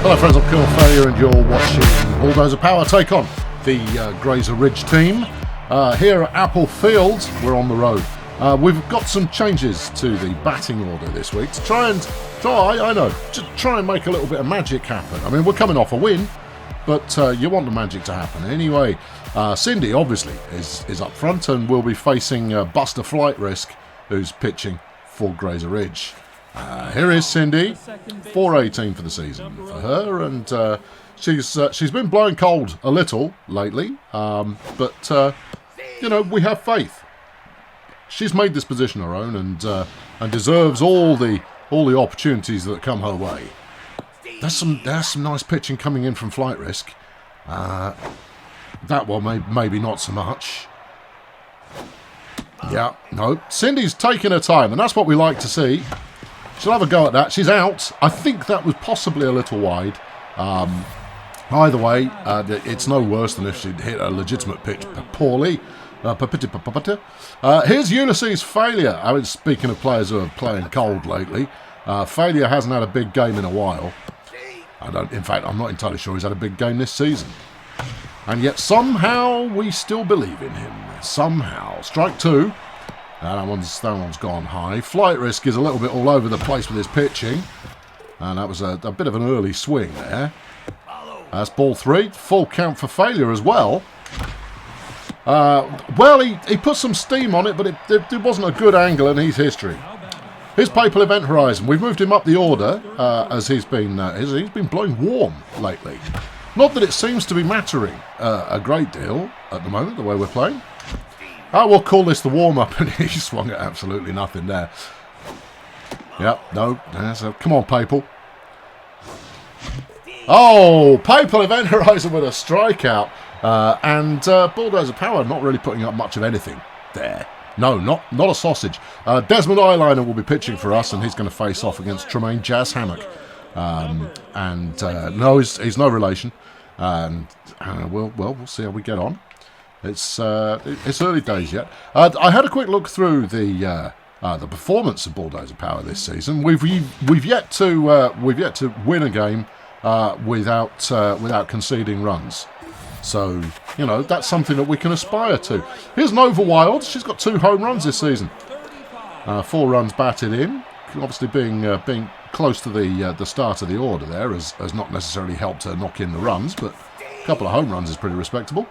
Hello friends, I'm Colonel Failure and you're watching Bulldozer Power take on the Grazer Ridge team. Here at Apple Field, we're on the road. We've got some changes to the batting order this week to try and make a little bit of magic happen. I mean, we're coming off a win, but you want the magic to happen. Anyway, Cindy obviously is up front and will be facing Buster Flight Risk, who's pitching for Grazer Ridge. Here is Cindy, 418 for the season for her, and she's been blowing cold a little lately, but we have faith. She's made this position her own and deserves all the opportunities that come her way. There's some nice pitching coming in from Flight Risk. That one maybe not so much. Yeah, no, Cindy's taking her time, and that's what we like to see. She'll have a go at that. She's out. I think that was possibly a little wide. Either way, it's no worse than if she'd hit a legitimate pitch poorly. Here's Ulysses Failure. I mean, speaking of players who are playing cold lately, Failure hasn't had a big game in a while. In fact, I'm not entirely sure he's had a big game this season. And yet somehow we still believe in him. Somehow. Strike two. That one's gone high. Flight Risk is a little bit all over the place with his pitching. And that was a bit of an early swing there. That's ball three. Full count for Failure as well. He put some steam on it, but it wasn't a good angle, and he's history. Here's Papal Event Horizon. We've moved him up the order as he's been blowing warm lately. Not that it seems to be mattering a great deal at the moment, the way we're playing. We'll call this the warm-up, and he swung at absolutely nothing there. Yep, no. Come on, Papal. Oh, Papal Event Horizon with a strikeout. And Bulldozer Power not really putting up much of anything there. No, not a sausage. Desmond Eyeliner will be pitching for us, and he's going to face off against Tremaine Jazz Hammock. No, he's no relation. And we'll see how we get on. It's early days yet. I had a quick look through the performance of Bulldozer Power this season. We've yet to win a game without conceding runs. So that's something that we can aspire to. Here's Nova Wild. She's got 2 home runs this season. 4 runs batted in. Obviously being close to the start of the order there has not necessarily helped her knock in the runs, but a couple of home runs is pretty respectable.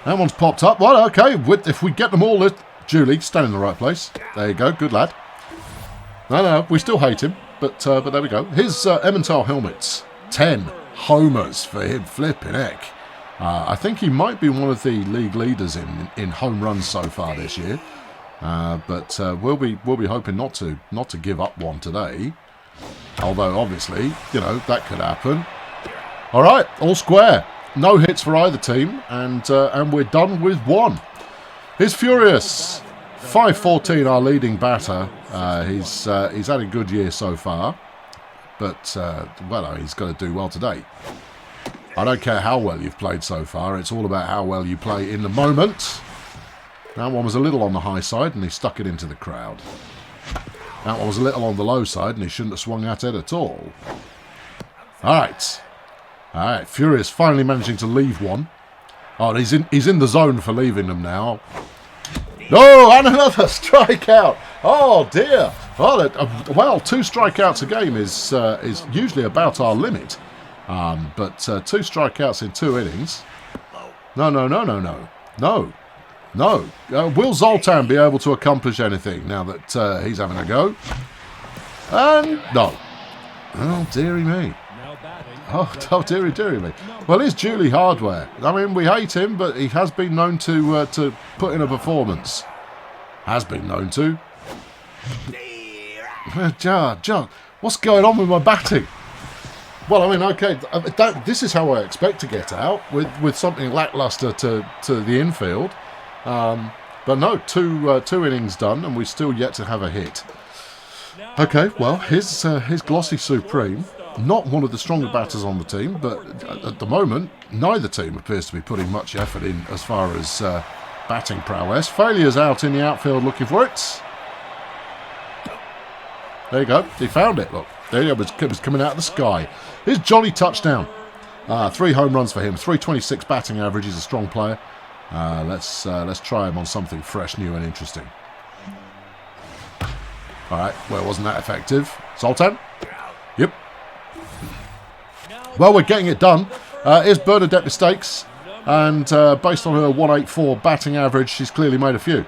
That one's popped up. Well, okay. If we get them all, Julie, stand in the right place. There you go. Good lad. No, we still hate him, but there we go. Here's Emmental Helmets. 10 homers for him. Flipping heck. I think he might be one of the league leaders in home runs so far this year. But we'll be hoping not to give up one today. Although obviously, that could happen. All right, all square. No hits for either team, and we're done with 1. Here's Furious. 5-14, our leading batter. He's had a good year so far, but he's got to do well today. I don't care how well you've played so far. It's all about how well you play in the moment. That one was a little on the high side, and he stuck it into the crowd. That one was a little on the low side, and he shouldn't have swung at it at all. All right, Furious finally managing to leave one. Oh, he's in the zone for leaving them now. No, and another strikeout. Oh dear. Well, 2 strikeouts a game is usually about our limit. But 2 strikeouts in 2 innings. No. Will Zoltan be able to accomplish anything now that he's having a go? And no. Oh dearie me. Oh, dearie me. Well, here's Julie Hardware. I mean, we hate him, but he has been known to put in a performance. Has been known to. John, what's going on with my batting? Well, I mean, okay, this is how I expect to get out, with something lackluster to the infield. But no, two innings done, and we're still yet to have a hit. Okay, well, here's Glossy Supreme. Not one of the stronger batters on the team, but at the moment, neither team appears to be putting much effort in as far as batting prowess. Failure's out in the outfield looking for it. There you go. He found it, look. There it was coming out of the sky. Here's Johnny touchdown. 3 home runs for him. 326 batting average. He's a strong player. Let's try him on something fresh, new and interesting. All right, well, wasn't that effective? Sultan? Yep. Well, we're getting it done. Here's Bernadette Mistakes. And based on her 184 batting average, she's clearly made a few.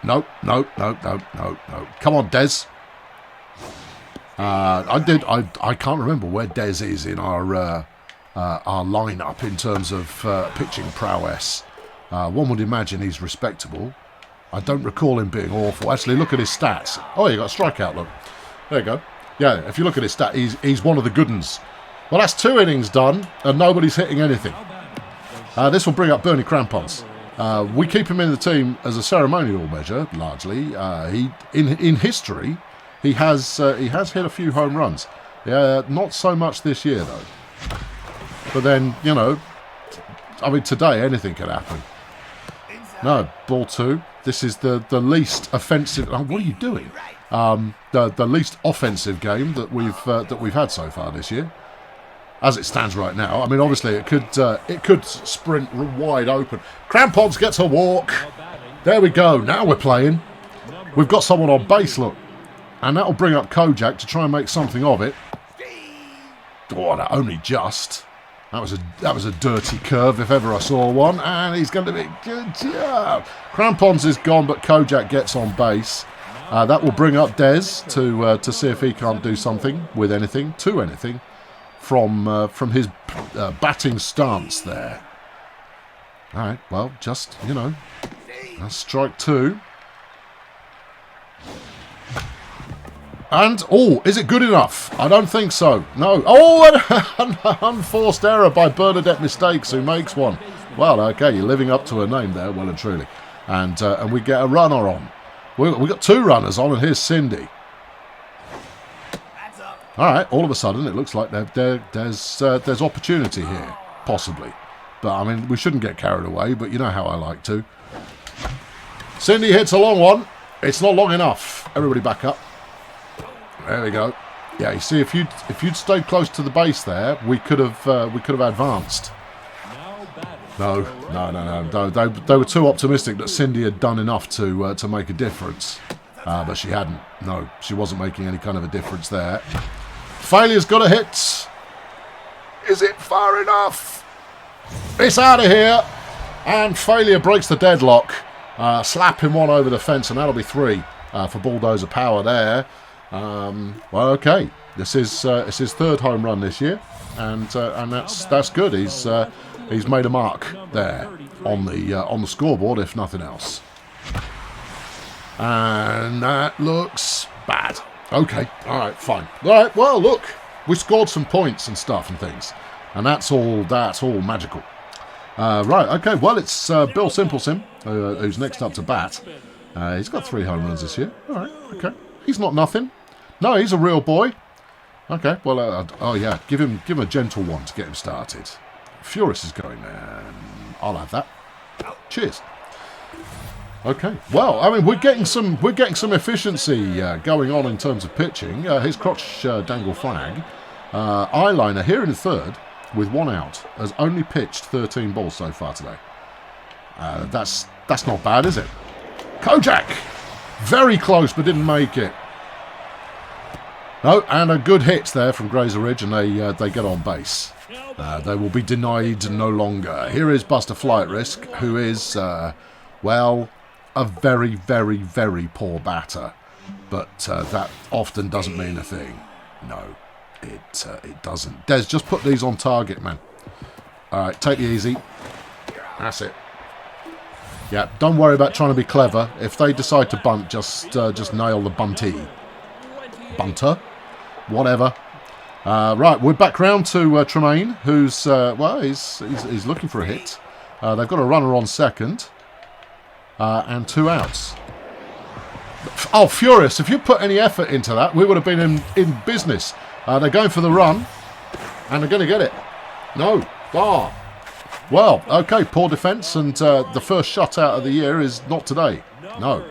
No. Come on, Des. I can't remember where Des is in our lineup in terms of pitching prowess. One would imagine he's respectable. I don't recall him being awful. Actually, look at his stats. Oh, you got a strikeout, look. There you go. Yeah, if you look at his stat, he's one of the good ones. Well, that's 2 innings done, and nobody's hitting anything. This will bring up Bernie Crampons. We keep him in the team as a ceremonial measure, largely. In history, he has hit a few home runs. Not so much this year, though. But then, you know, I mean, today anything can happen. No, ball 2. This is the least offensive. Oh, what are you doing? The least offensive game that we've had so far this year, as it stands right now. I mean, obviously it could sprint wide open. Crampons gets a walk. There we go. Now we're playing. We've got someone on base, look, and that'll bring up Kojak to try and make something of it. Oh, only just. That was a dirty curve if ever I saw one, and he's going to be good. Yeah. Crampons is gone, but Kojak gets on base. That will bring up Des to see if he can't do something with anything from his batting stance there. All right, well, just, you know, that's strike 2. And, oh, is it good enough? I don't think so. No. Oh, an unforced error by Bernadette Mistakes, who makes one. Well, okay, you're living up to her name there, well and truly. And we get a runner on. We got 2 runners on, and here's Cindy. All right, all of a sudden, it looks like there's opportunity here, possibly. But, I mean, we shouldn't get carried away, but you know how I like to. Cindy hits a long one. It's not long enough. Everybody back up. There we go. Yeah, you see, if you'd stayed close to the base there, we could have advanced. No. They were too optimistic that Cindy had done enough to make a difference, but she hadn't. No, she wasn't making any kind of a difference there. Failure's got a hit. Is it far enough? It's out of here, and Failure breaks the deadlock. Slapping one over the fence, and that'll be 3 for Bulldozer power there. Well, okay. This is his 3rd home run this year, and that's good. He's made a mark there on the scoreboard, if nothing else. And that looks bad. Okay, all right, fine. All right, well, look, we scored some points and stuff and things, and that's all magical. Right, okay. Well, it's Bill Simplesim who's next up to bat. He's got 3 home runs this year. All right, okay. He's not nothing. No, he's a real boy. Okay, well, oh yeah, give him a gentle one to get him started. Furious is going there. I'll have that. Cheers. Okay, well, I mean, we're getting some efficiency going on in terms of pitching. His crotch dangle flag. Eyeliner here in the 3rd with 1 out has only pitched 13 balls so far today. That's not bad, is it? Kojak, very close but didn't make it. No, and a good hit there from Grazer Ridge, and they get on base. They will be denied no longer. Here is Buster Flight Risk, who is, well, a very, very, very poor batter. But that often doesn't mean a thing. No, it doesn't. Des, just put these on target, man. All right, take it easy. That's it. Yeah, don't worry about trying to be clever. If they decide to bunt, just nail the bunty. Bunter? Whatever. Right, we're back round to Tremaine, who's, well, he's looking for a hit. They've got a runner on second. And 2 outs. Oh, Furious, if you put any effort into that, we would have been in business. They're going for the run, and they're going to get it. No. Ah. Well, okay, poor defence, and the first shutout of the year is not today. No.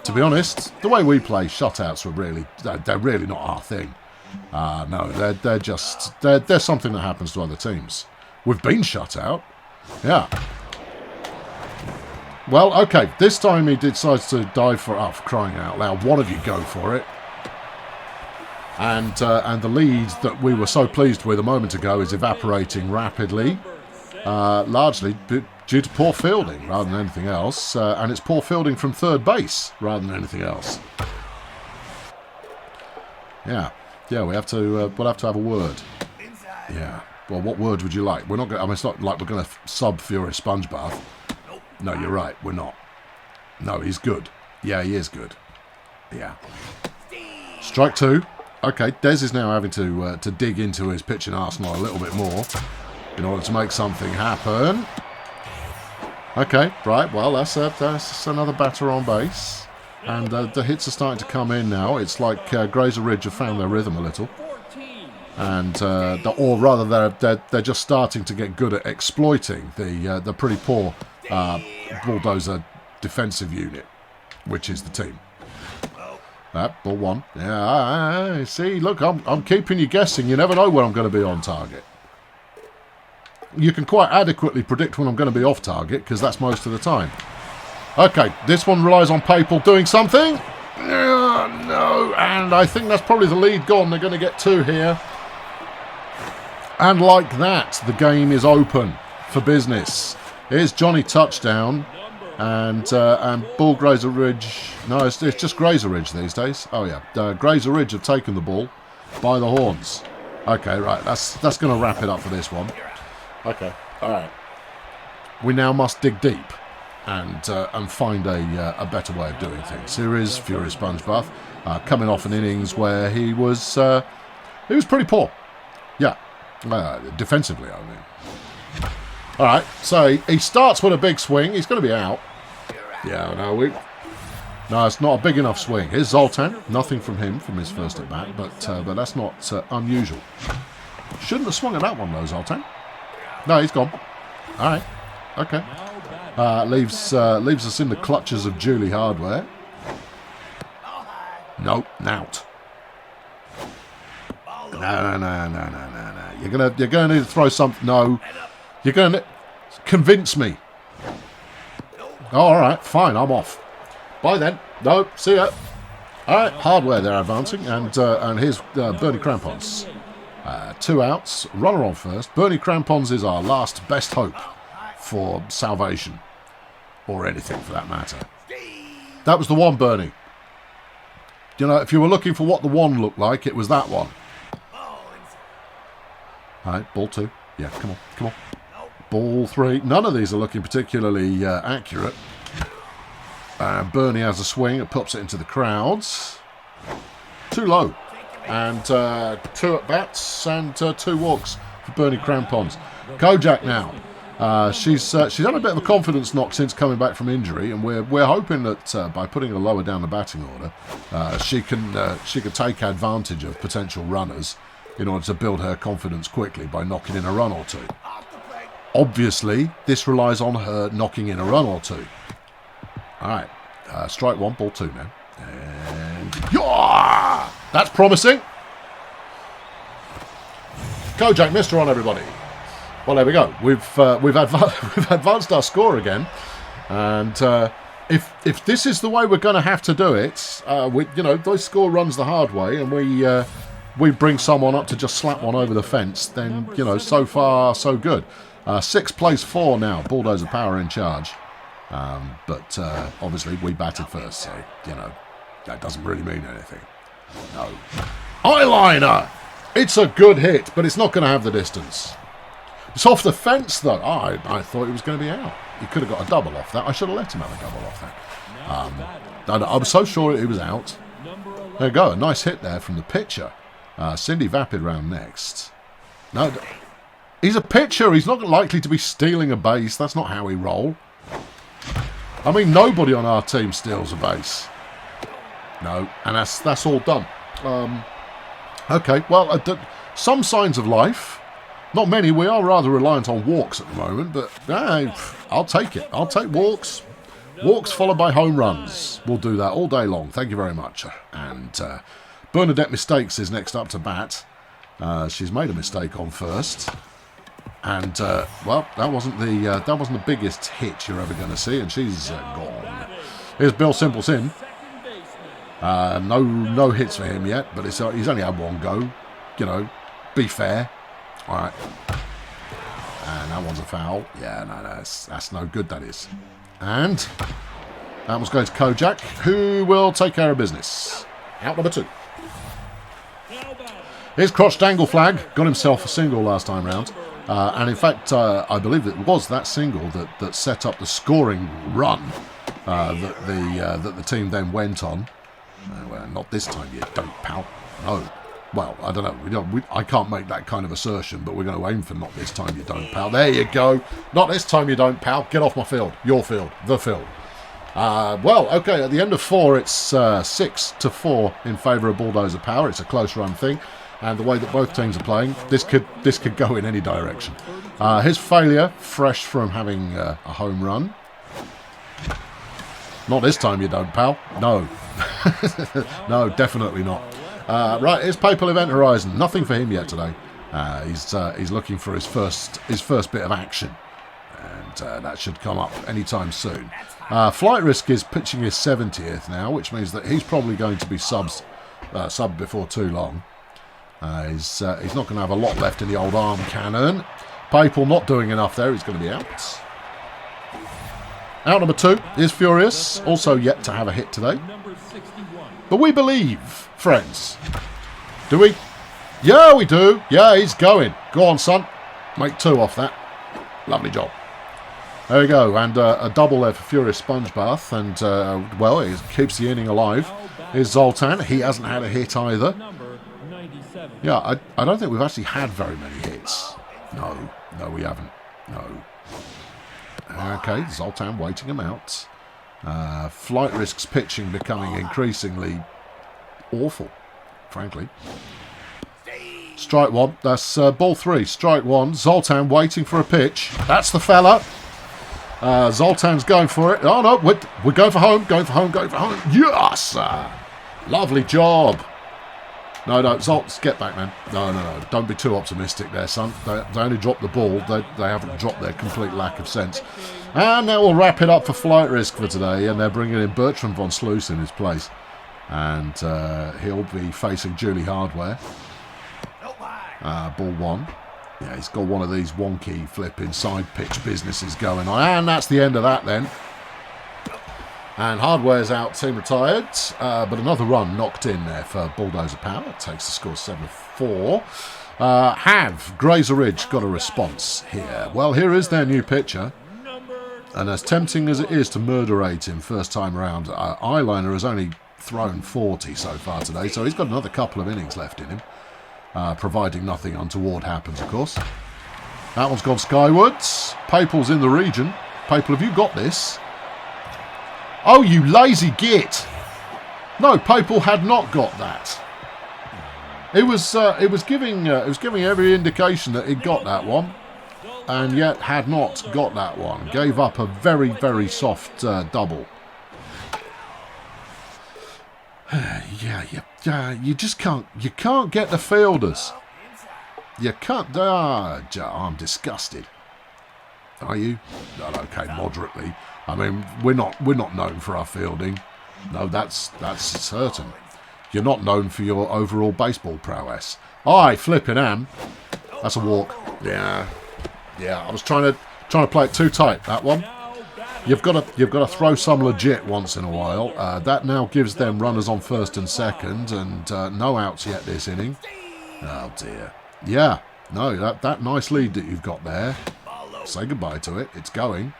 To be honest, the way we play, shutouts they're really not our thing. No, they're something that happens to other teams. We've been shut out. Yeah. Well, okay, this time he decides to dive for crying out loud. One of you go for it. And the lead that we were so pleased with a moment ago is evaporating rapidly, largely due to poor fielding rather than anything else. And it's poor fielding from third base rather than anything else. Yeah, we'll have to have a word. Yeah. Well, what word would you like? We're not going. I mean, it's not like we're going to sub Furious Sponge Bath. No, you're right. We're not. No, he's good. Yeah, he is good. Yeah. Strike two. Okay, Des is now having to dig into his pitching arsenal a little bit more in order to make something happen. Okay, right. Well, that's another batter on base, and the hits are starting to come in now. It's like Grazer Ridge have found their rhythm a little, and or rather, they're just starting to get good at exploiting the pretty poor Bulldozer defensive unit, which is the team. Ball one. Yeah, see, look, I'm keeping you guessing. You never know when I'm going to be on target. You can quite adequately predict when I'm going to be off target, because that's most of the time. Okay, this one relies on Papal doing something. No, and I think that's probably the lead gone. They're going to get two here. And like that, the game is open for business. Here's Johnny touchdown. And Bull Grazer Ridge. No, it's just Grazer Ridge these days. Oh yeah, Grazer Ridge have taken the ball by the horns. Okay, right. That's going to wrap it up for this one. Okay, all right. We now must dig deep and find a better way of doing things. Here is Furious Sponge Bath coming off an innings where he was pretty poor. Yeah, defensively, I mean. All right, so he starts with a big swing. He's going to be out. Yeah, no, it's not a big enough swing. Here's Zoltan. Nothing from him from his first at bat, but that's not unusual. Shouldn't have swung at that one though, Zoltan. No, he's gone. All right, okay. Leaves us in the clutches of Julie Hardware. Nope, out. No. You're gonna need to throw something. No. You're going to convince me. Oh, all right, fine, I'm off. Bye then. No, see ya. All right, Hardware they're advancing, and here's Bernie Crampons. 2 outs, runner on first. Bernie Crampons is our last best hope for salvation, or anything for that matter. That was the one, Bernie. You know, if you were looking for what the one looked like, it was that one. All right, ball 2. Yeah, come on. Ball 3. None of these are looking particularly accurate. Bernie has a swing. It pops it into the crowds. Too low. And 2 at-bats and 2 walks for Bernie Crampons. Kojak now. She's had a bit of a confidence knock since coming back from injury, and we're hoping that by putting her lower down the batting order, she can take advantage of potential runners in order to build her confidence quickly by knocking in a run or 2. Obviously, this relies on her knocking in a run or 2. All right, strike 1, ball 2 now. And yeah, that's promising. Kojak missed her on, everybody. Well, there we go. We've advanced our score again, and if this is the way we're going to have to do it, this score runs the hard way, and we bring someone up to just slap one over the fence, then, so far, so good. 6 plays 4 now. Bulldozer Power in charge. But obviously we batted first, so, that doesn't really mean anything. No. Eyeliner! It's a good hit, but it's not going to have the distance. It's off the fence, though. Oh, I thought he was going to be out. He could have got a double off that. I should have let him have a double off that. I was so sure he was out. There you go. A nice hit there from the pitcher. Cindy Vapid round next. No, he's a pitcher. He's not likely to be stealing a base. That's not how he roll. I mean, nobody on our team steals a base. No, and that's all done. Okay, well, some signs of life. Not many. We are rather reliant on walks at the moment, but I'll take it. I'll take walks. Walks followed by home runs. We'll do that all day long. Thank you very much. And Bernadette Mistakes is next up to bat. She's made a mistake on first. And, well, that wasn't the biggest hit you're ever going to see, and she's gone. Here's Bill Simpleton. No hits for him yet, but he's only had one go. You know, be fair. All right. And that one's a foul. Yeah, no, that's no good, that is. And that one's going to Kojak, who will take care of business. Out number 2. Here's Crotch Dangle Flag. Got himself a single last time round. And in fact, I believe it was that single that set up the scoring run that the team then went on. Well, not this time, you don't, pal. No. Well, I don't know. I can't make that kind of assertion, but we're going to aim for not this time, you don't, pal. There you go. Not this time, you don't, pal. Get off my field. Your field. The field. Well, okay. At the end of 4, it's 6-4 in favour of Bulldozer Power. It's a close run thing. And the way that both teams are playing, this could go in any direction. His failure, fresh from having a home run. Not this time, you don't, pal. No. No, definitely not. Right, here's Papal Event Horizon. Nothing for him yet today. He's looking for his first bit of action. And that should come up anytime soon. Flight Risk is pitching his 70th now, which means that he's probably going to be subbed before too long. He's not going to have a lot left in the old arm cannon. Papal not doing enough there. He's going to be out. Out number 2 is Furious, also yet to have a hit today. But we believe, friends. Do we? Yeah, we do. Yeah, he's going. Go on, son. Make 2 off that. Lovely job. There we go. And a double there for Furious Sponge Bath. And, well, it keeps the inning alive. Here's Zoltan. He hasn't had a hit either. Yeah, I don't think we've actually had very many hits. No, we haven't. No. Okay, Zoltan waiting him out. Flight Risk's pitching becoming increasingly awful, frankly. Strike 1. That's ball 3. Strike 1. Zoltan waiting for a pitch. That's the fella. Zoltan's going for it. Oh, no. We're going for home. Going for home. Going for home. Yes! Lovely job. No, Zoltz, get back, man. No. Don't be too optimistic there, son. They only dropped the ball. They haven't dropped their complete lack of sense. And that will wrap it up for Flight Risk for today. And they're bringing in Bertram von Sluis in his place. And he'll be facing Julie Hardware. Ball 1. Yeah, he's got one of these wonky flipping side pitch businesses going on. And that's the end of that then. And Hardware's out, team retired. But another run knocked in there for Bulldozer Power. It takes the score 7-4. Have Grazer Ridge got a response here? Well, here is their new pitcher. And as tempting as it is to murderate him first time around, Eyeliner has only thrown 40 so far today. So he's got another couple of innings left in him. Providing nothing untoward happens, of course. That one's gone skywards. Papal's in the region. Papal, have you got this? Oh, you lazy git! No, Papal had not got that. It was giving every indication that it got that one, and yet had not got that one. Gave up a very, very soft double. You just can't. You can't get the fielders. You can't. I'm disgusted. Are you? No, okay, moderately. I mean, we're not known for our fielding. No, that's certain. You're not known for your overall baseball prowess. Aye, flipping am. That's a walk. Yeah. I was trying to play it too tight. That one. You've got to throw some legit once in a while. That now gives them runners on first and second, and no outs yet this inning. Oh dear. Yeah. No, that nice lead that you've got there. Say goodbye to it. It's going.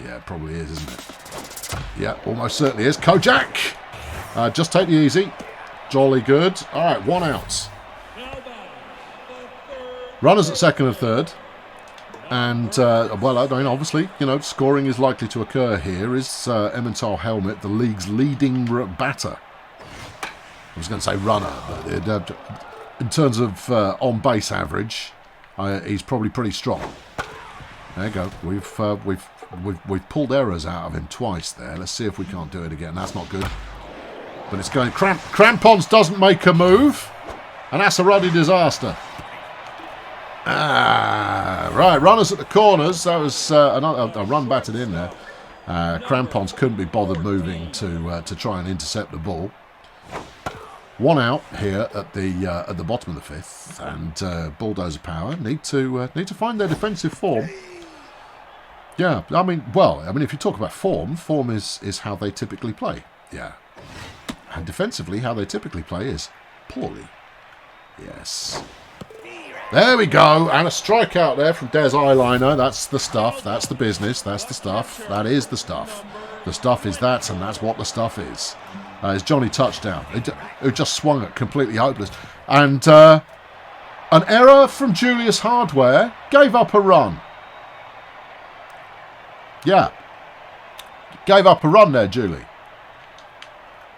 Yeah, it probably is, isn't it? Yeah, almost certainly is. Kojak! Just take it easy. Jolly good. All right, 1 out. Runners at second and third. And, well, I mean, obviously, scoring is likely to occur here. Is Emmental Helmet the league's leading batter? I was going to say runner, but in terms of on-base average, he's probably pretty strong. There you go. we've pulled errors out of him twice there. Let's see if we can't do it again. That's not good. But it's going... Crampons doesn't make a move. And that's a ruddy disaster. Right, runners at the corners. That was a run batted in there. Crampons couldn't be bothered moving to try and intercept the ball. One out here at the bottom of the fifth, and Bulldozer Power need to find their defensive form. Yeah, I mean, if you talk about form is how they typically play. Yeah, and defensively, how they typically play is poorly. Yes. There we go, and a strikeout there from Des Eyeliner. That's the stuff. That's the business. That's the stuff. That is the stuff. The stuff is that, and that's what the stuff is. It's Johnny touchdown. It just swung it completely hopeless. And an error from Julius Hardware gave up a run. Yeah. Gave up a run there, Julie.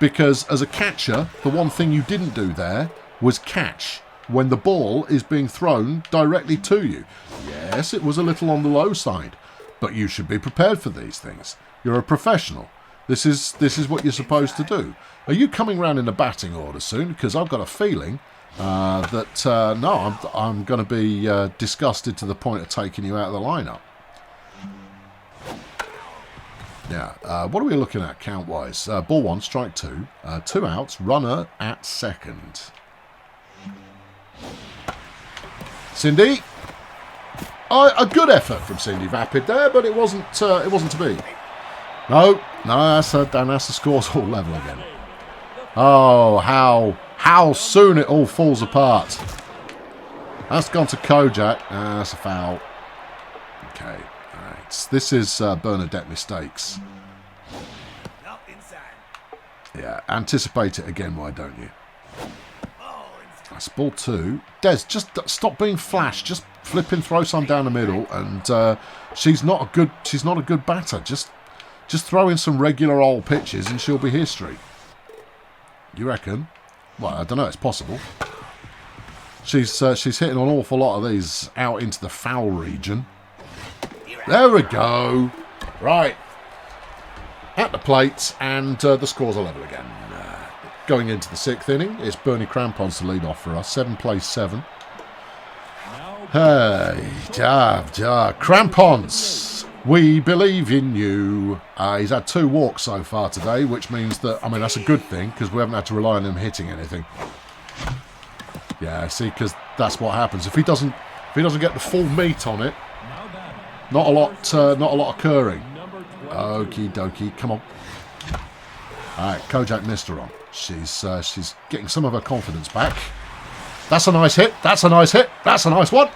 Because as a catcher, the one thing you didn't do there was catch when the ball is being thrown directly to you. Yes, it was a little on the low side, but you should be prepared for these things. You're a professional. This is what you're supposed to do. Are you coming round in a batting order soon? Because I've got a feeling that I'm going to be disgusted to the point of taking you out of the lineup. Yeah. What are we looking at count-wise? Ball one, strike two. 2 outs. Runner at second. Cindy. A good effort from Cindy Vapid there, but it wasn't to be. No, that's the score's all level again. Oh, how soon it all falls apart. That's gone to Kojak. That's a foul. Okay, all right. This is Bernadette mistakes. Yeah, anticipate it again, why don't you? That's ball two. Des, just stop being flash. Just flip and throw some down the middle. And she's not a good batter. Just throw in some regular old pitches and she'll be history. You reckon? Well, I don't know. It's possible. She's hitting an awful lot of these out into the foul region. There we go. Right. At the plate, and the score's a level again. Going into the 6th inning, it's Bernie Crampons to lead off for us. 7 plays 7. Hey, Crampons, we believe in you. He's had 2 walks so far today, which means that, that's a good thing, because we haven't had to rely on him hitting anything. Yeah, see, because that's what happens. If he doesn't get the full meat on it, not a lot occurring. Okie dokie, come on. All right, Kojak missed her on. She's getting some of her confidence back. That's a nice hit. That's a nice hit. That's a nice one.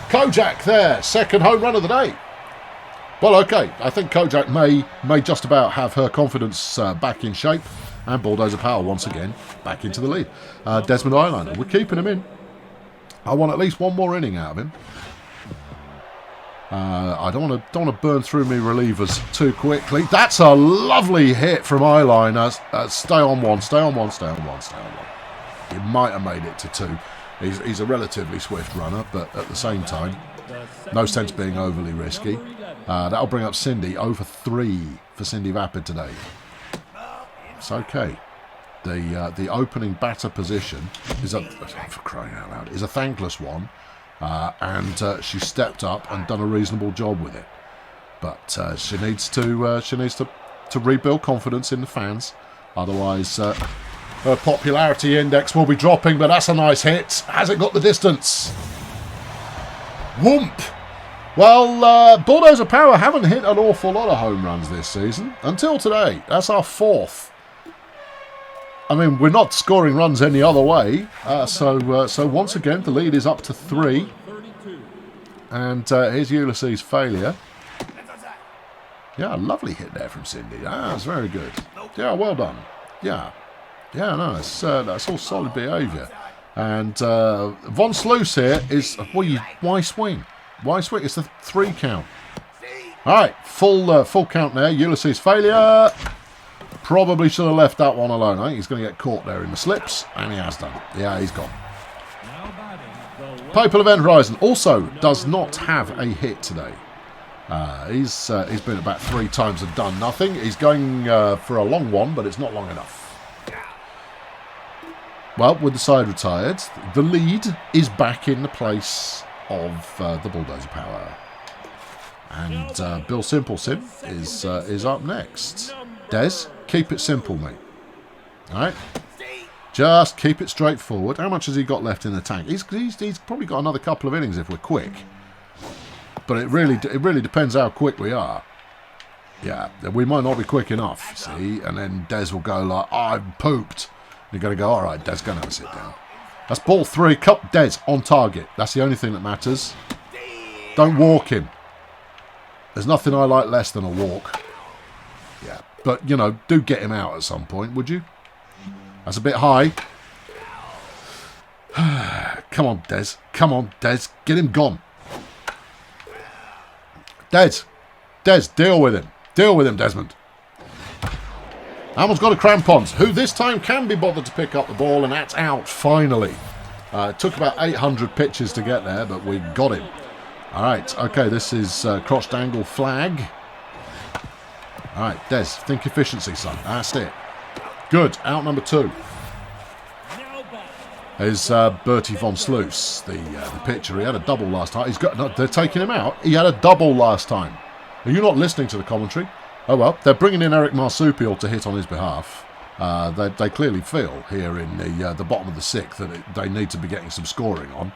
Kojak there, 2nd home run of the day. Well, okay, I think Kojak may just about have her confidence back in shape, and Bulldozer Power once again back into the lead. Desmond Eyeliner, we're keeping him in. I want at least one more inning out of him. I don't want to burn through me relievers too quickly. That's a lovely hit from Eyeliner. Stay on one, stay on one, stay on one, stay on one. He might have made it to 2. He's a relatively swift runner, but at the same time, no sense being overly risky. That'll bring up Cindy over 3 for Cindy Vapid today. It's okay. The opening batter position is for crying out loud, is a thankless one. And she stepped up and done a reasonable job with it, but she needs to rebuild confidence in the fans. Otherwise, her popularity index will be dropping. But that's a nice hit. Has it got the distance? Whoomp! Well, Bulldozer Power haven't hit an awful lot of home runs this season until today. That's our 4th. We're not scoring runs any other way. So once again, the lead is up to 3. And here's Ulysses' failure. Yeah, a lovely hit there from Cindy. That's very good. Yeah, well done. Yeah, no, that's all solid behaviour. And Von Sluice here is... why swing? Why swing? It's the 3 count. All right, full count there. Ulysses' failure... Probably should have left that one alone. I think he's going to get caught there in the slips, and he has done. Yeah, he's gone. Papal Event Horizon also does not have a hit today. He's been about 3 times and done nothing. He's going for a long one, but it's not long enough. Well, with the side retired, the lead is back in the place of the Bulldozer power. And Bill Simpleton is up next. Des, keep it simple, mate. All right? Just keep it straightforward. How much has he got left in the tank? He's probably got another couple of innings if we're quick. But it really depends how quick we are. Yeah, we might not be quick enough, see? And then Des will go like, oh, I've pooped. You're going to go, all right, Des, go and have a sit down. That's ball 3. Cup Des on target. That's the only thing that matters. Don't walk him. There's nothing I like less than a walk. Yeah, but, you know, do get him out at some point, would you? That's a bit high. Come on, Des. Come on, Des. Get him gone. Des, deal with him. Deal with him, Desmond. That one's got a crampons, who this time can be bothered to pick up the ball, and that's out, finally. It took about 800 pitches to get there, but we got him. All right, okay, this is crotched angle flag. All right, Des, think efficiency, son. That's it. Good, out number 2. Is Bertie von Sluis, the pitcher. He had a double last time. They're taking him out. He had a double last time. Are you not listening to the commentary? Oh well, they're bringing in Eric Marsupial to hit on his behalf. They clearly feel here in the bottom of the 6th that they need to be getting some scoring on.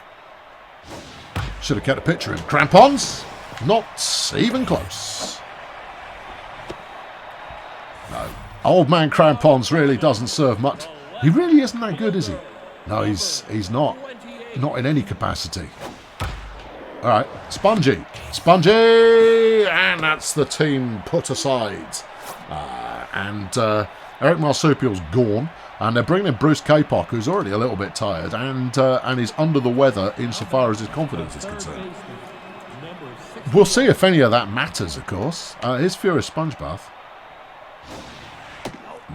Should have kept a pitcher in. Crampons? Not even close. No. Old man Crampons really doesn't serve much. He really isn't that good, is he? No, he's not. Not in any capacity. All right, Spongy. And that's the team put aside. Eric Marsupial's gone. And they're bringing in Bruce Kapok, who's already a little bit tired. And he's under the weather insofar as his confidence is concerned. We'll see if any of that matters, of course. Here's Furious Sponge Bath.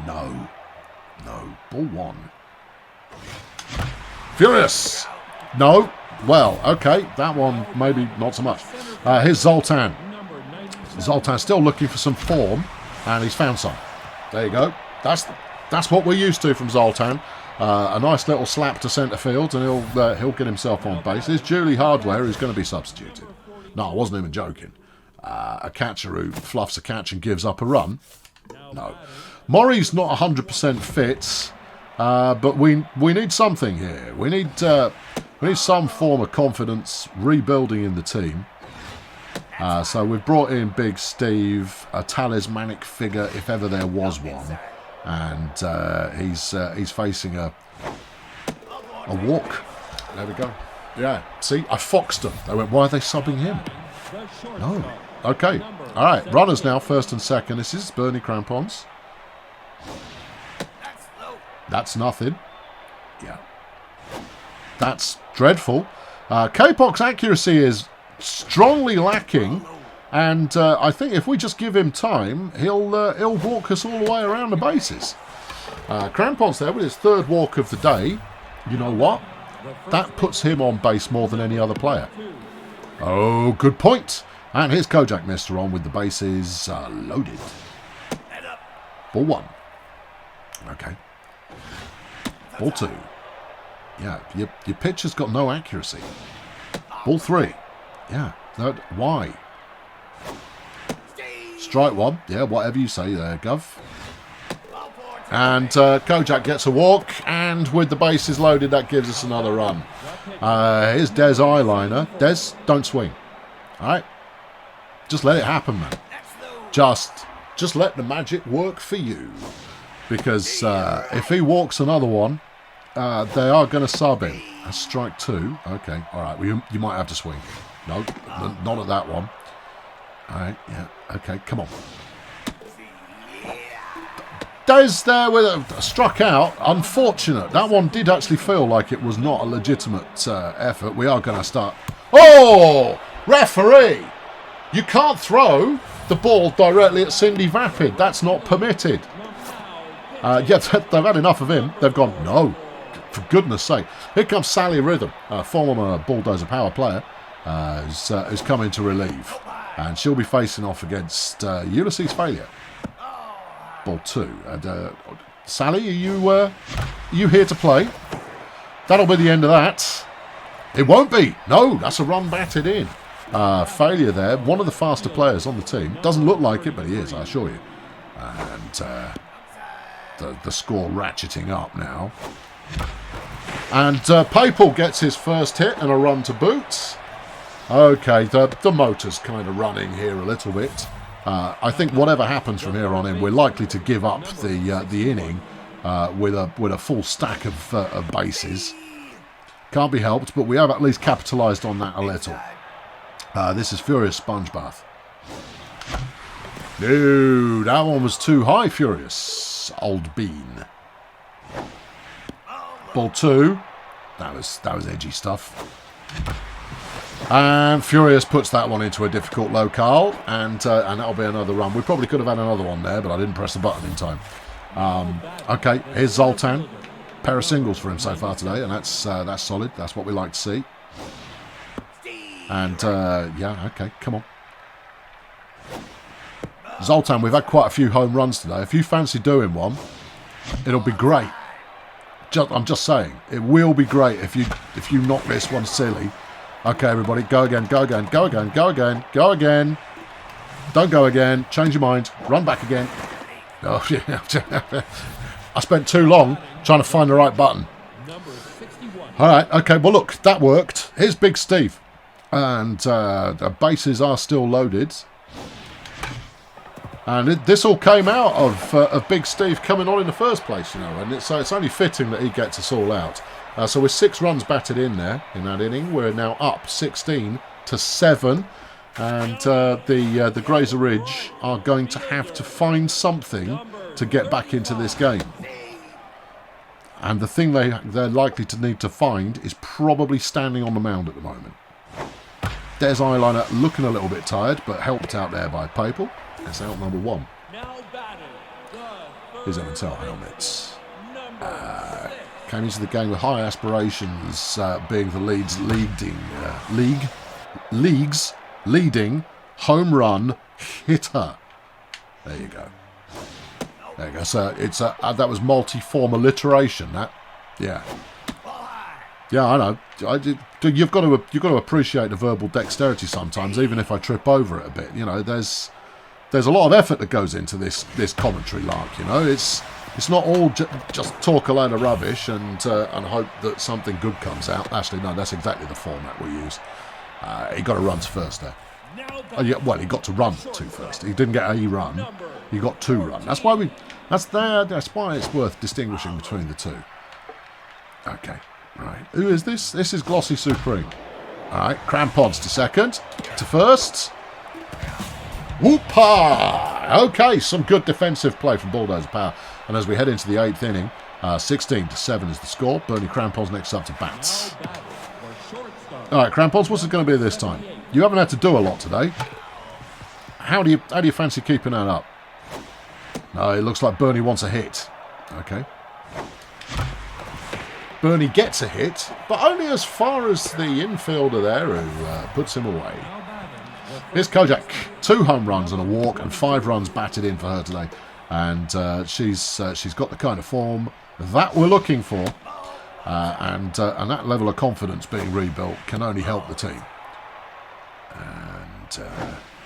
No. Ball 1. Furious! No. Well, okay. That one, maybe not so much. Here's Zoltan. Zoltan's still looking for some form, and he's found some. There you go. That's what we're used to from Zoltan. A nice little slap to centre field, and he'll get himself on base. Here's Julie Hardware, who's going to be substituted. No, I wasn't even joking. A catcher who fluffs a catch and gives up a run. No. Maury's not 100% fit. But we need something here. We need some form of confidence rebuilding in the team. So we've brought in Big Steve, a talismanic figure if ever there was one, and he's facing a walk. There we go. Yeah. See, I foxed them. They went, why are they subbing him? No. Okay. All right. Runners now, first and second. This is Bernie Crampons. That's nothing. Yeah. That's dreadful. Kapok's accuracy is strongly lacking, and I think if we just give him time, he'll walk us all the way around the bases. Crampons there with his 3rd walk of the day. You know what? That puts him on base more than any other player. Oh, good point. And here's Kojak Mister on with the bases loaded. Ball 1. Okay. Ball 2. Yeah, your pitcher's got no accuracy. Ball 3. Yeah, why? Strike 1. Yeah, whatever you say there, Gov. And Kojak gets a walk, and with the bases loaded, that gives us another run. Here's Des Eyeliner. Des, don't swing. All right? Just let it happen, man. Just let the magic work for you. Because if he walks another one, they are going to sub him. That's strike 2. Okay, all right. Well, you might have to swing. No, not at that one. All right, yeah. Okay, come on. Des there with struck out. Unfortunate. That one did actually feel like it was not a legitimate effort. We are going to start. Oh, referee! You can't throw the ball directly at Cindy Vapid. That's not permitted. Yeah, they've had enough of him. They've gone, no, for goodness sake. Here comes Sally Rhythm, former Bulldozer power player, who's come in to relieve. And she'll be facing off against Ulysses Failure. Ball 2. And, Sally, are you here to play? That'll be the end of that. It won't be. No, that's a run batted in. Failure there. One of the faster players on the team. Doesn't look like it, but he is, I assure you. And the score ratcheting up now. And Papal gets his first hit and a run to boot. Okay, the motor's kind of running here a little bit. I think whatever happens from here on in, we're likely to give up the inning with a full stack of bases. Can't be helped, but we have at least capitalised on that a little. This is Furious Sponge Bath. No, that one was too high, Furious. Old bean. Ball 2. That was edgy stuff. And Furious puts that one into a difficult locale, and that'll be another run. We probably could have had another one there, but I didn't press the button in time. Okay, here's Zoltan. Pair of singles for him so far today, and that's solid. That's what we like to see. And yeah, okay, come on. Zoltan, we've had quite a few home runs today. If you fancy doing one, it'll be great. I'm just saying, it will be great if you knock this one silly. Okay, everybody, go again, go again, go again, go again, go again. Don't go again. Change your mind. Run back again. Oh, yeah. I spent too long trying to find the right button. All right, okay, well, look, that worked. Here's Big Steve. And the bases are still loaded. And this all came out of Big Steve coming on in the first place, you know. And so it's only fitting that he gets us all out. So with 6 runs batted in there, in that inning, we're now up 16-7. And the Grazer Ridge are going to have to find something to get back into this game. And the thing they're likely to need to find is probably standing on the mound at the moment. Des Eyeliner looking a little bit tired, but helped out there by Papal. It's out number 1. Here's Emental helmets. Came into the game with high aspirations, being the league's leading home run hitter. There you go. There you go. So it's that was multi-form alliteration. That, yeah, I know. You've got to appreciate the verbal dexterity sometimes, even if I trip over it a bit. You know, there's a lot of effort that goes into this commentary lark. You know, it's not all just talk a load of rubbish and hope that something good comes out. Actually, no, that's exactly the format we use. He got a run to first there. Well, he got to run to first. He didn't get a run. He got 2 run. That's why it's worth distinguishing between the two. Okay, right. Who is this? This is Glossy Supreme. All right, Crampons to second, to first. Whoop-ha! Okay, some good defensive play from Bulldozer Power. And as we head into the 8th inning, 16-7 is the score. Bernie Crampons next up to bat. All right, Crampons, what's it going to be this time? You haven't had to do a lot today. How do you fancy keeping that up? No, it looks like Bernie wants a hit. Okay. Bernie gets a hit, but only as far as the infielder there who puts him away. Here's Kojak. 2 home runs and a walk and 5 runs batted in for her today. And she's got the kind of form that we're looking for. And that level of confidence being rebuilt can only help the team. And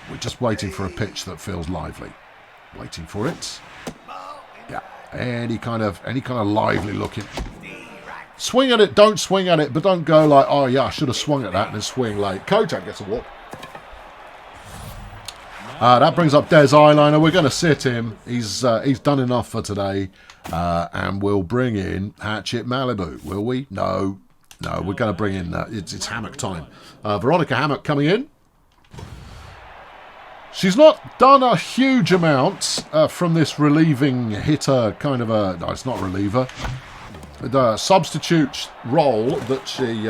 we're just waiting for a pitch that feels lively. Waiting for it. Yeah, any kind of lively looking. Swing at it, don't swing at it, but don't go like, oh yeah, I should have swung at that and then swing late. Kojak gets a walk. That brings up Des Eyeliner. We're going to sit him. He's done enough for today. And we'll bring in Hatchet Malibu, will we? No, we're going to bring in, it's Hammock time. Veronica Hammock coming in. She's not done a huge amount from this relieving hitter kind of a, no, it's not reliever, the substitute role that she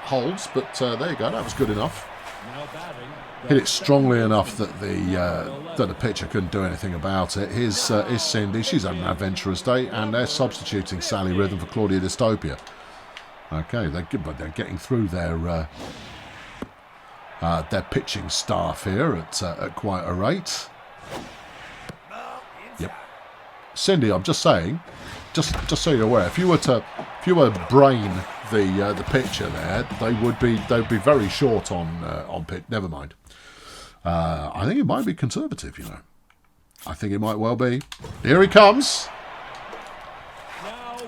holds, but there you go, that was good enough. Hit it strongly enough that the pitcher couldn't do anything about it. Here's Cindy. She's had an adventurous day, and they're substituting Sally Rhythm for Claudia Dystopia. Okay, they're getting through their their pitching staff here at quite a rate. Yep. Cindy, I'm just saying, just so you're aware, if you were brain the pitcher there, they'd be very short on pitch. Never mind. I think it might be conservative, you know. I think it might well be. Here he comes.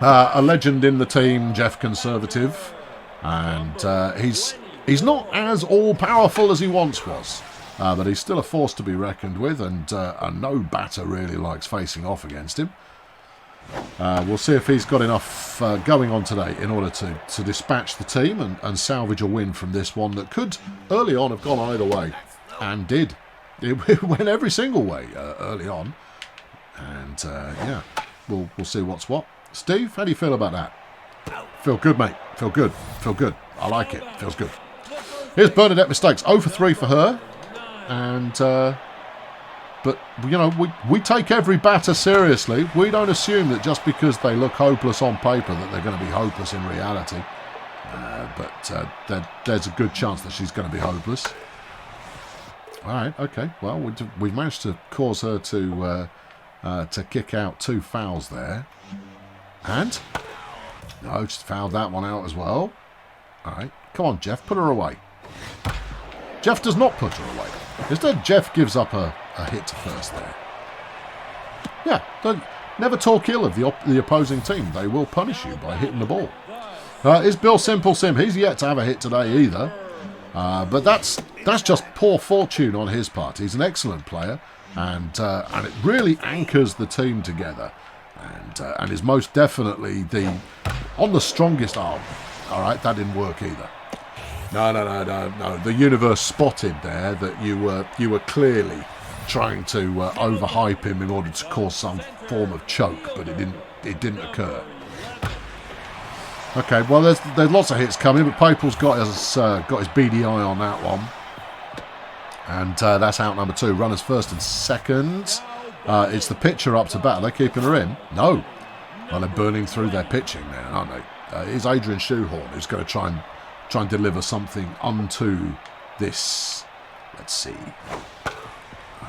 A legend in the team, Jeff Conservative, and he's not as all-powerful as he once was, but he's still a force to be reckoned with, and no batter really likes facing off against him. We'll see if he's got enough going on today in order to dispatch the team and salvage a win from this one that could early on have gone either way, and did. It went every single way early on, and yeah, we'll see what's what. Steve, how do you feel about that? Feel good, mate. Feel good. Feel good. I like it. Feels good. Here's Bernadette Mistakes. 0 for 3 for her. And, but, you know, we take every batter seriously. We don't assume that just because they look hopeless on paper that they're going to be hopeless in reality. But there's a good chance that she's going to be hopeless. All right, okay. Well, we've managed to cause her to kick out 2 fouls there. And, no, just fouled that one out as well. All right, come on, Jeff, put her away. Jeff does not put her away. Instead, Jeff gives up a hit to first there. Yeah, never talk ill of the opposing team. They will punish you by hitting the ball. Is Bill Simple Sim? He's yet to have a hit today either. But that's just poor fortune on his part. He's an excellent player, and it really anchors the team together. And is most definitely on the strongest arm. All right, that didn't work either. No. The universe spotted there that you were clearly trying to overhype him in order to cause some form of choke, but it didn't occur. Okay, well there's lots of hits coming, but Papal's got his BDI on that one, and that's out number 2. Runners first and second. It's the pitcher up to bat. Are they keeping her in? No. Well, they're burning through their pitching now, aren't they? It's Adrian Shoehorn who's going to try and deliver something unto this. Let's see. All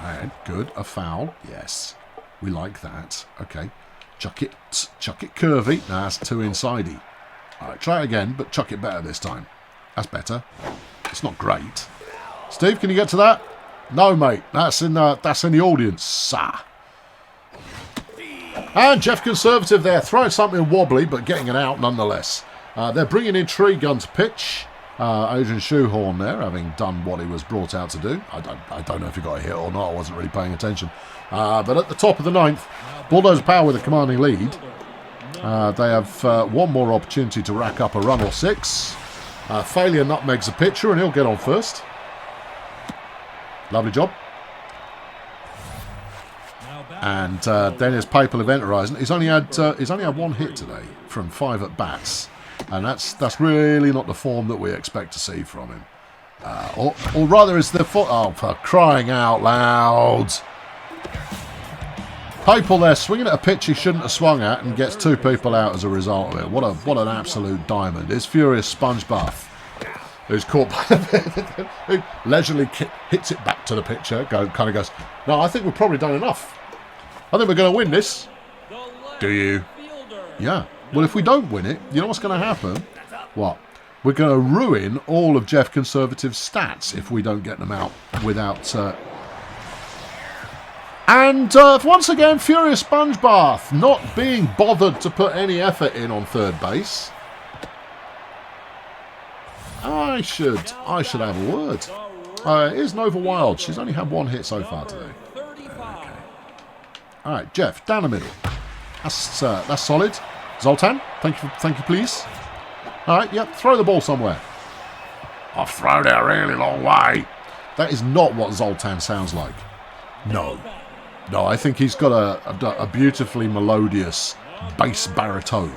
right, good. A foul. Yes. We like that. Okay. Chuck it curvy. No, that's too insidey. All right, try it again, but chuck it better this time. That's better. It's not great. Steve, can you get to that? No, mate. That's in the audience, sir. And Jeff Conservative there, throwing something wobbly, but getting it out nonetheless. They're bringing in Tree Gun to pitch. Adrian Shoehorn there, having done what he was brought out to do. I don't know if he got a hit or not. I wasn't really paying attention. But at the top of the 9th, Bulldozer Power with a commanding lead. They have one more opportunity to rack up a run or 6. Failure nutmegs a pitcher, and he'll get on first. Lovely job. And then there's Papal Event Horizon. He's only had 1 hit today from 5 at bats, and that's really not the form that we expect to see from him. Or rather, is the for crying out loud! Papal there swinging at a pitch he shouldn't have swung at and gets 2 people out as a result of it. What an absolute diamond! It's Furious Sponge Bath, who's caught by the who leisurely hits it back to the pitcher. Kind of goes, no, I think we've probably done enough. I think we're going to win this. Do you? Yeah. Well, if we don't win it, you know what's going to happen? What? We're going to ruin all of Jeff Conservative's stats if we don't get them out without... And once again, Furious Sponge Bath not being bothered to put any effort in on third base. I should have a word. Here's Nova Wild. She's only had 1 hit so far today. Okay. All right, Jeff, down the middle. That's solid. Zoltan, thank you, please. All right, yep, throw the ball somewhere. I've thrown it a really long way. That is not what Zoltan sounds like. No, I think he's got a beautifully melodious bass baritone.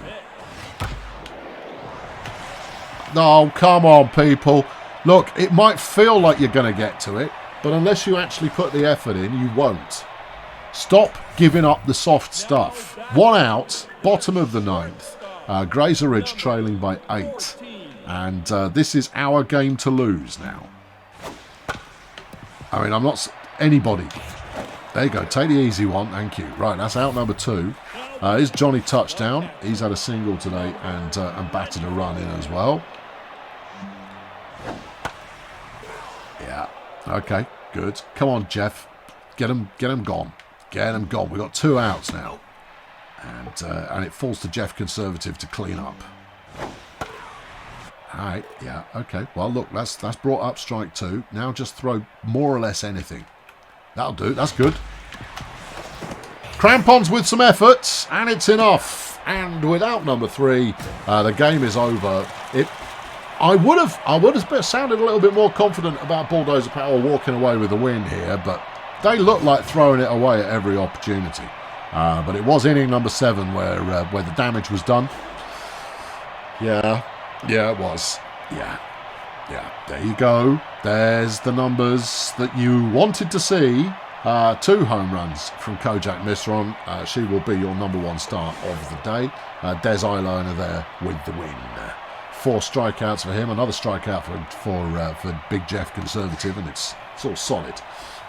Oh, come on, people. Look, it might feel like you're going to get to it, but unless you actually put the effort in, you won't. Stop giving up the soft stuff. 1 out, bottom of the 9th. Grazer Ridge trailing by 8. And this is our game to lose now. I mean, I'm not... Anybody. There you go. Take the easy one. Thank you. Right, that's out number 2. Is Johnny touchdown. He's had a single today and batted a run in as well. Yeah. Okay, good. Come on, Jeff. Get him gone. Get him gone. We've got 2 outs now. And it falls to Jeff Conservative to clean up. Alright, yeah, okay. Well, look, that's brought up strike 2. Now just throw more or less anything. That'll do. That's good. Crampons with some effort, and it's enough. And without number 3, the game is over. I would have sounded a little bit more confident about Bulldozer Power walking away with the win here, but they look like throwing it away at every opportunity. But it was inning number 7 where the damage was done. Yeah, it was. Yeah. There you go. There's the numbers that you wanted to see. 2 home runs from Kojak Misron. She will be your number 1 star of the day. Des Eiliner there with the win. 4 strikeouts for him. Another strikeout for Big Jeff Conservative, and it's all solid.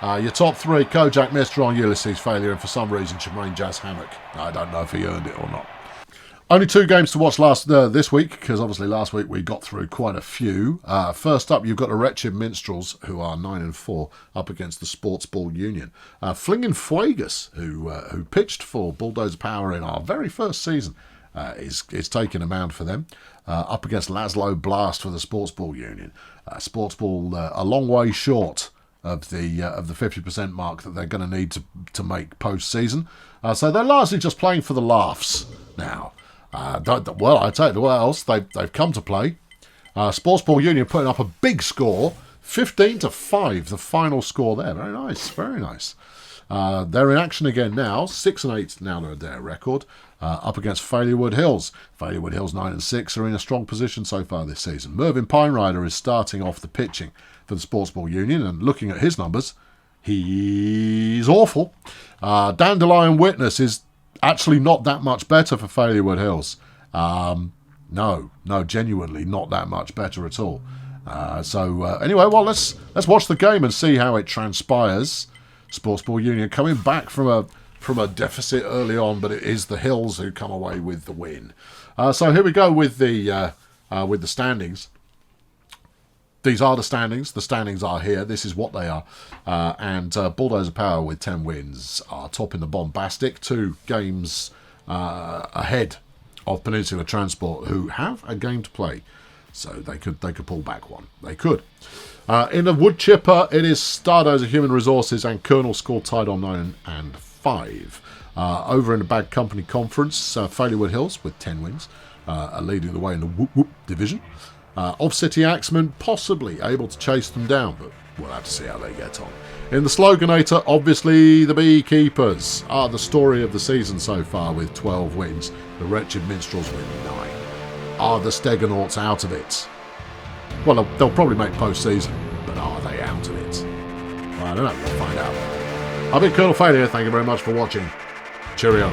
Your top 3, Kojak Misron, Ulysses Failure, and for some reason Shemaine Jazz Hammock. I don't know if he earned it or not. Only 2 games to watch this week, because obviously last week we got through quite a few. First up, you've got the Wretched Minstrels, who are 9-4, up against the Sports Ball Union. Flingin' Fuegas, who pitched for Bulldozer Power in our very first season, is taking a mound for them. Up against Laszlo Blast for the Sports Ball Union. Sports Ball a long way short of the 50% mark that they're going to need to make post-season. So they're largely just playing for the laughs now. Well, I tell you what else, they've come to play. Sports Ball Union putting up a big score, 15-5, the final score there. Very nice, very nice. They're in action again now, 6-8 now their record, up against Failure Hills. Failure Hills 9-6 are in a strong position so far this season. Mervyn Pinerider is starting off the pitching for the Sports Ball Union, and looking at his numbers, he's awful. Dandelion Witness is actually not that much better for Failure Hills. No, genuinely not that much better at all. Anyway, well, let's watch the game and see how it transpires. Sports Ball Union coming back from a deficit early on, but it is the Hills who come away with the win. So here we go with the standings. These are the standings. The standings are here. This is what they are. And Bulldozer Power with 10 wins are top in the bombastic. 2 games ahead of Peninsula Transport, who have a game to play. So they could pull back one. They could. In the wood chipper, it is Stardozer Human Resources and Colonel Score tied on 9-5. Over in the Bad Company Conference, Failure Hills with 10 wins are leading the way in the Whoop Whoop division. Off City Axemen possibly able to chase them down, but we'll have to see how they get on. In the Sloganator, obviously the Beekeepers are the story of the season so far with 12 wins. The Wretched Minstrels with 9. Are the Stegonauts out of it? Well, they'll probably make post-season, but are they out of it? Well, I don't know. We'll find out. I've been Colonel Failure. Thank you very much for watching. Cheerio.